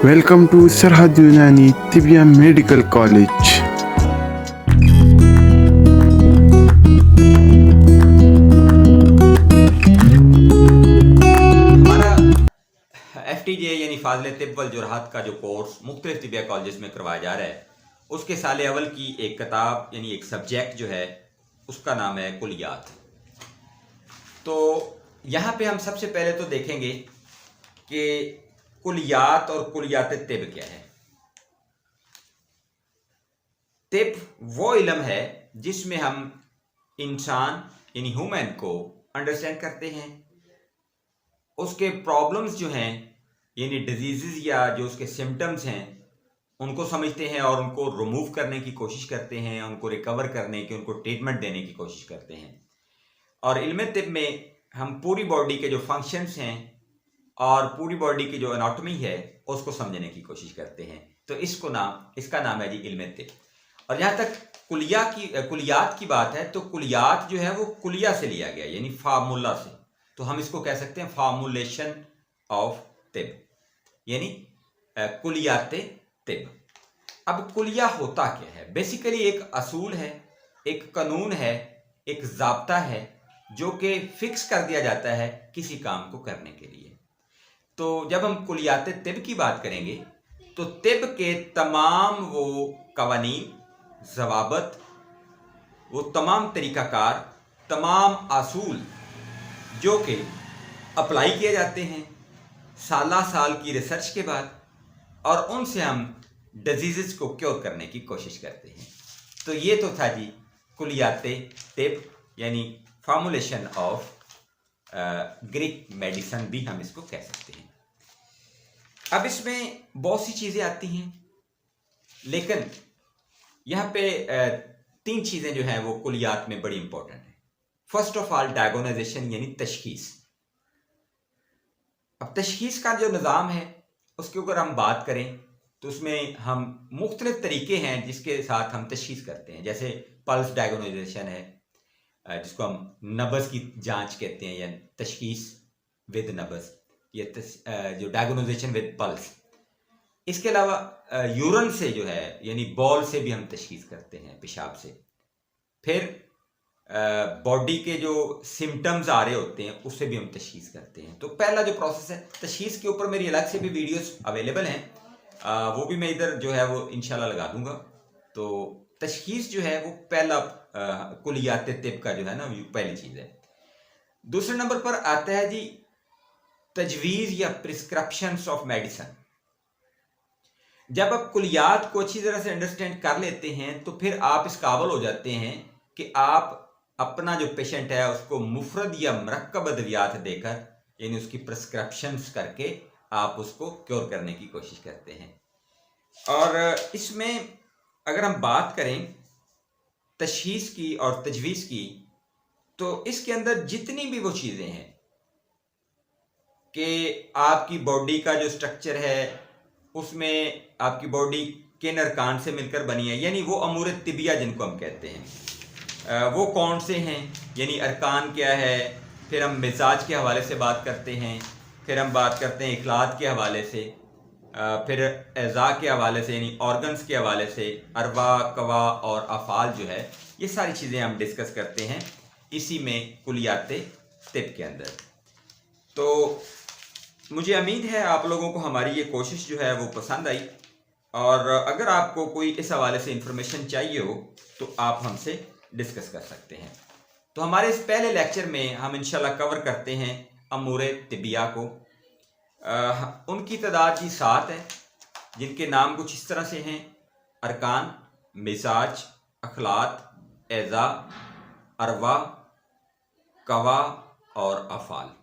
Welcome to Sarhad Yunani Tibia Medical College. हमारा FTJ यानी फाजिल तिब वल जुराहत का जो कोर्स मुख्तलिफ तिबिया कॉलेज में करवाया जा रहा है, उसके साल अवल की एक किताब यानी एक सब्जेक्ट जो है उसका नाम है कुलियात। तो यहाँ पे हम सबसे पहले तो देखेंगे कि कुलियात और कुलियात तिब क्या है। तिब वो इल्म है जिसमें हम इंसान यानी ह्यूमन को अंडरस्टैंड करते हैं, उसके प्रॉब्लम्स जो हैं यानी डिजीज़ या जो उसके सिम्टम्स हैं उनको समझते हैं और उनको रिमूव करने की कोशिश करते हैं, उनको रिकवर करने की, उनको ट्रीटमेंट देने की कोशिश करते हैं। और इल्म तिब में हम पूरी बॉडी के जो फंक्शंस हैं और पूरी बॉडी की जो एनाटॉमी है उसको समझने की कोशिश करते हैं। तो इसका नाम है जी इल्म तिब। और जहाँ तक कुलियात की बात है तो कुलियात जो है वो कुलिया से लिया गया यानी फार्मूला से, तो हम इसको कह सकते हैं फार्मूलेशन ऑफ तिब यानी कुलियात तिब। अब कुलिया होता क्या है? बेसिकली एक असूल है, एक कानून है, एक ज़ाब्ता है जो कि फिक्स कर दिया जाता है किसी काम को करने के लिए। तो जब हम कुलियात तिब की बात करेंगे तो तिब के तमाम वो कवानीन, ज़वाबत, वो तमाम तरीक़ाकार, तमाम असूल जो कि अप्लाई किए जाते हैं साल की रिसर्च के बाद, और उनसे हम डिजीज़ को क्योर करने की कोशिश करते हैं। तो ये तो था जी कुलियात तिब यानी फार्मूलेशन ऑफ ग्रीक मेडिसन भी हम इसको कह सकते हैं। अब इसमें बहुत सी चीज़ें आती हैं, लेकिन यहाँ पे तीन चीज़ें जो हैं वो कुलियात में बड़ी इंपॉर्टेंट है। फर्स्ट ऑफ ऑल डायग्नोनाइजेशन यानी तशखीस। अब तशखीस का जो निज़ाम है उसके ऊपर हम बात करें तो उसमें हम मुख्तलिफ तरीके हैं जिसके साथ हम तशखीस करते हैं। जैसे पल्स डायग्नोनाइजेशन है जिसको हम नब्ज़ की जांच कहते हैं या तशखीस विद नब्ज़, ये जो डायग्नोनाइजेशन विद पल्स। इसके अलावा यूरन से जो है यानी बॉल से भी हम तशखीस करते हैं, पेशाब से। फिर बॉडी के जो सिम्टम्स आ रहे होते हैं उससे भी हम तशखीस करते हैं। तो पहला जो प्रोसेस है तशखीस के ऊपर मेरी अलग से भी वीडियोस अवेलेबल हैं, वो भी मैं इधर जो है वो इंशाल्लाह लगा दूंगा। तो तशखीस जो है वो पहला कुलियात तिब का जो है ना पहली चीज़ है। दूसरे नंबर पर आता है जी तजवीज़ या प्रिस्क्रिप्शंस ऑफ मेडिसन। जब आप कुलियात को अच्छी तरह से अंडरस्टैंड कर लेते हैं तो फिर आप इस काबिल हो जाते हैं कि आप अपना जो पेशेंट है उसको मुफरद या मरकब अद्वियात देकर यानी उसकी प्रिस्क्रिप्शंस करके आप उसको क्योर करने की कोशिश करते हैं। और इसमें अगर हम बात करें तशखीस की और तजवीज़ की तो इसके अंदर जितनी भी वो चीज़ें हैं कि आपकी बॉडी का जो स्ट्रक्चर है उसमें आपकी बॉडी किन अरकान से मिलकर बनी है यानी वो अमूर तिबिया जिनको हम कहते हैं, वो कौन से हैं यानी अरकान क्या है। फिर हम मिजाज के हवाले से बात करते हैं, फिर हम बात करते हैं इखलात के हवाले से, फिर एज़ा के हवाले से यानी ऑर्गन्स के हवाले से, अरवा, कवा और अफ़ाल जो है ये सारी चीज़ें हम डिस्कस करते हैं इसी में कुलियात तिब के अंदर। तो मुझे उम्मीद है आप लोगों को हमारी ये कोशिश जो है वो पसंद आई, और अगर आपको कोई इस हवाले से इंफॉर्मेशन चाहिए हो तो आप हमसे डिस्कस कर सकते हैं। तो हमारे इस पहले लेक्चर में हम इंशाल्लाह कवर करते हैं अमूर तिबिया को। उनकी तादाद जी 7 है जिनके नाम कुछ इस तरह से हैं: अरकान, मिजाज, अखलात, एज़ा, अरवा, कवा और अफ़ाल।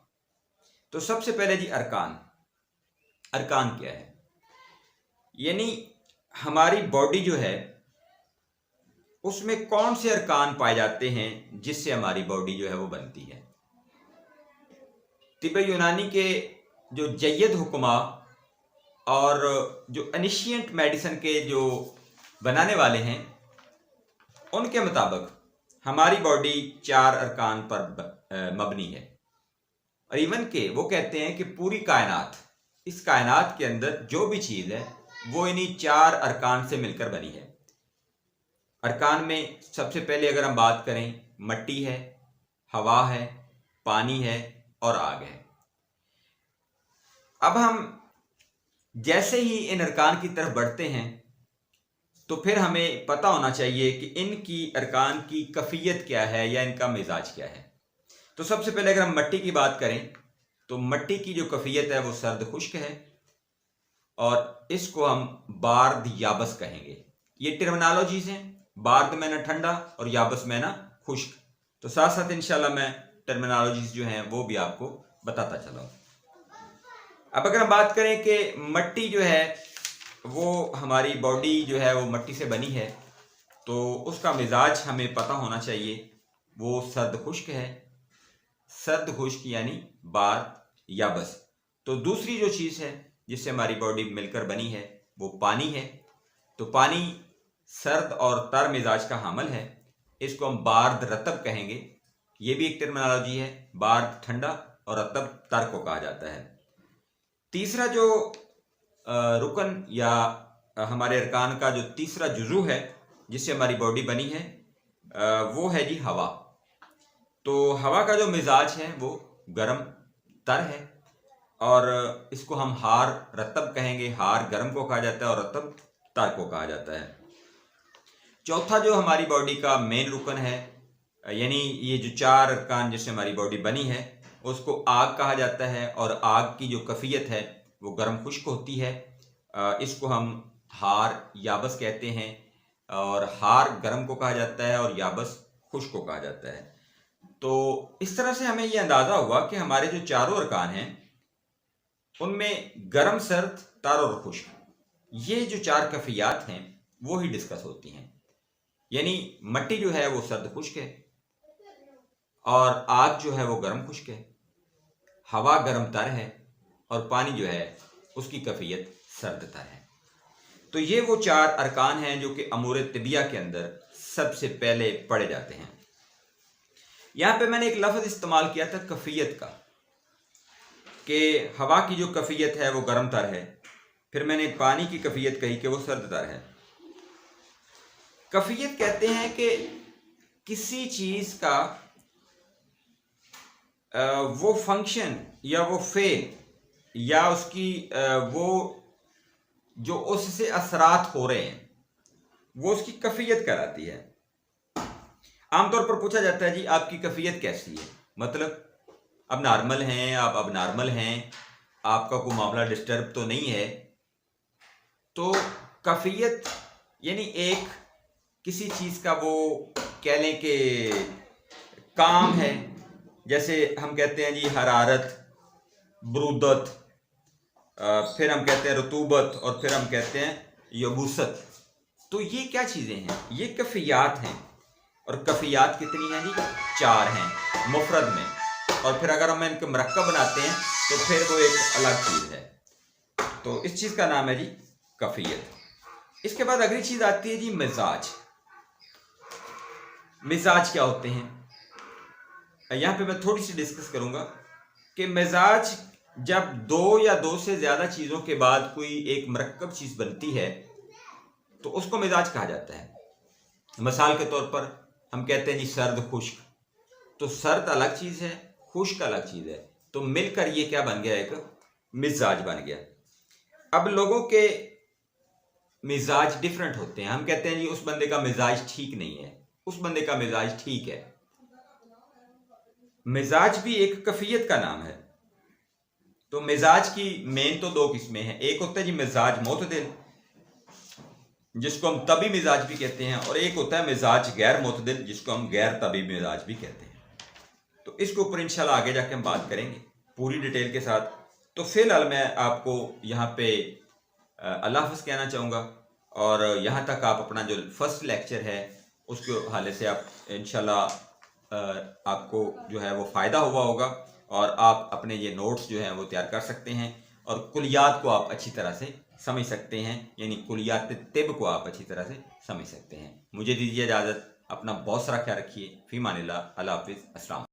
तो सबसे पहले जी अरकान। अरकान क्या है? यानी हमारी बॉडी जो है उसमें कौन से अरकान पाए जाते हैं जिससे हमारी बॉडी जो है वो बनती है। तिब यूनानी के जो जय्यद हुक्मा और जो एनिशिएंट मेडिसिन के जो बनाने वाले हैं उनके मुताबिक हमारी बॉडी 4 अरकान पर मबनी है। और इवन के वो कहते हैं कि पूरी कायनात इस कायनात के अंदर जो भी चीज़ है वो इन्हीं 4 अरकान से मिलकर बनी है। अरकान में सबसे पहले अगर हम बात करें, मट्टी है, हवा है, पानी है और आग है। अब हम जैसे ही इन अरकान की तरफ बढ़ते हैं तो फिर हमें पता होना चाहिए कि इनकी अरकान की कैफियत क्या है या इनका मिजाज क्या है। तो सबसे पहले अगर हम मट्टी की बात करें तो मट्टी की जो कैफियत है वो सर्द खुश्क है और इसको हम बार्द याबस कहेंगे। ये टर्मिनोलॉजीज हैं, बार्द में ना ठंडा और याबस में ना खुश्क। तो साथ साथ इंशाल्लाह मैं टर्मिनोलॉजीज जो हैं वो भी आपको बताता चला। अब अगर हम बात करें कि मट्टी जो है वो हमारी बॉडी जो है वो मट्टी से बनी है, तो उसका मिजाज हमें पता होना चाहिए। वो सर्द खुश्क है। सर्द खुश्क यानी बार्द याबस। तो दूसरी जो चीज़ है जिससे हमारी बॉडी मिलकर बनी है वो पानी है। तो पानी सर्द और तर मिजाज का हामिल है। इसको हम बार्द रतब कहेंगे। ये भी एक टर्मिनोलॉजी है। बार्द ठंडा और रतब तर को कहा जाता है। तीसरा जो रुकन या हमारे अरकान का जो तीसरा जुजू है जिससे हमारी बॉडी बनी है वो है जी हवा। तो हवा का जो मिजाज है वो गर्म तर है और इसको हम हार रतब कहेंगे। हार गर्म को कहा जाता है और रतब तर को कहा जाता है। चौथा जो हमारी बॉडी का मेन रुकन है, यानी ये जो 4 अरकान जिससे हमारी बॉडी बनी है, उसको आग कहा जाता है और आग की जो कैफियत है वो गर्म खुश्क होती है। इसको हम हार याबस कहते हैं और हार गर्म को कहा जाता है और याबस खुश्क को कहा जाता है। तो इस तरह से हमें ये अंदाज़ा हुआ कि हमारे जो चारों अरकान हैं उनमें गर्म, सर्द, तर और खुश्क, ये जो 4 कैफियत हैं वो ही डिस्कस होती हैं। यानी मट्टी जो है वो सर्द खुश्क है और आग जो है वो गर्म खुश्क है, हवा गर्म तर है और पानी जो है उसकी कैफियत सर्द तर है। तो ये वो 4 अरकान हैं जो कि अमूर तिबिया के अंदर सबसे पहले पढ़े जाते हैं। यहाँ पे मैंने एक लफ्ज़ इस्तेमाल किया था कैफियत का, कि हवा की जो कैफियत है वो गर्म तर है। फिर मैंने पानी की कैफियत कही कि वो सर्द तर है। कैफियत कहते हैं कि किसी चीज़ का वो फंक्शन या वो फेल या उसकी वो जो उससे असरात हो रहे हैं वो उसकी कैफियत कहलाती है। आमतौर पर पूछा जाता है जी आपकी कैफियत कैसी है, मतलब अब नॉर्मल हैं, आप अब नॉर्मल हैं, आपका कोई मामला डिस्टर्ब तो नहीं है। तो कैफियत यानी एक किसी चीज़ का वो कह लें कि काम है। जैसे हम कहते हैं जी हरारत, बरूदत, फिर हम कहते हैं रतूबत और फिर हम कहते हैं यबूसत। तो ये क्या चीज़ें हैं? ये कैफियत हैं। और कैफियत कितनी हैं जी? 4 हैं मुफरद में। और फिर अगर हम इनके मरक्कब बनाते हैं तो फिर वो एक अलग चीज़ है। तो इस चीज़ का नाम है जी कैफियत। इसके बाद अगली चीज़ आती है जी मिजाज। मिजाज क्या होते हैं? यहाँ पे मैं थोड़ी सी डिस्कस करूँगा कि मिजाज जब 2 या 2 से ज़्यादा चीज़ों के बाद कोई एक मरक्कब चीज़ बनती है तो उसको मिजाज कहा जाता है। मिसाल के तौर पर हम कहते हैं जी सर्द खुश्क। तो सर्द अलग चीज़ है, खुश्क अलग चीज़ है, तो मिलकर ये क्या बन गया? एक मिजाज बन गया। अब लोगों के मिजाज डिफरेंट होते हैं। हम कहते हैं जी उस बंदे का मिजाज ठीक नहीं है, उस बंदे का मिजाज ठीक है। मिजाज भी एक कैफियत का नाम है। तो मिजाज की मेन तो 2 किस्में हैं। एक होता है जी मिजाज मोतदिल, जिसको हम तभी मिजाज भी कहते हैं, और एक होता है मिजाज गैर मोतदिल, जिसको हम गैर तभी मिजाज भी कहते हैं। तो इसके ऊपर इंशाल्लाह आगे जाके हम बात करेंगे पूरी डिटेल के साथ। तो फिलहाल मैं आपको यहाँ पे अल्लाह हाफ़िज़ कहना चाहूँगा और यहाँ तक आप अपना जो फर्स्ट लेक्चर है उसके हवाले से आप इंशाल्लाह आपको जो है वो फ़ायदा हुआ होगा और आप अपने ये नोट्स जो हैं वो तैयार कर सकते हैं और कुलियात को आप अच्छी तरह से समझ सकते हैं, यानी कुलियात तिब को आप अच्छी तरह से समझ सकते हैं। मुझे दीजिए इजाज़त। अपना बहुत सारा ख्याल रखिए। फ़ी मानिल्लाह। अल्लाह हाफ़िज़। अस्सलाम।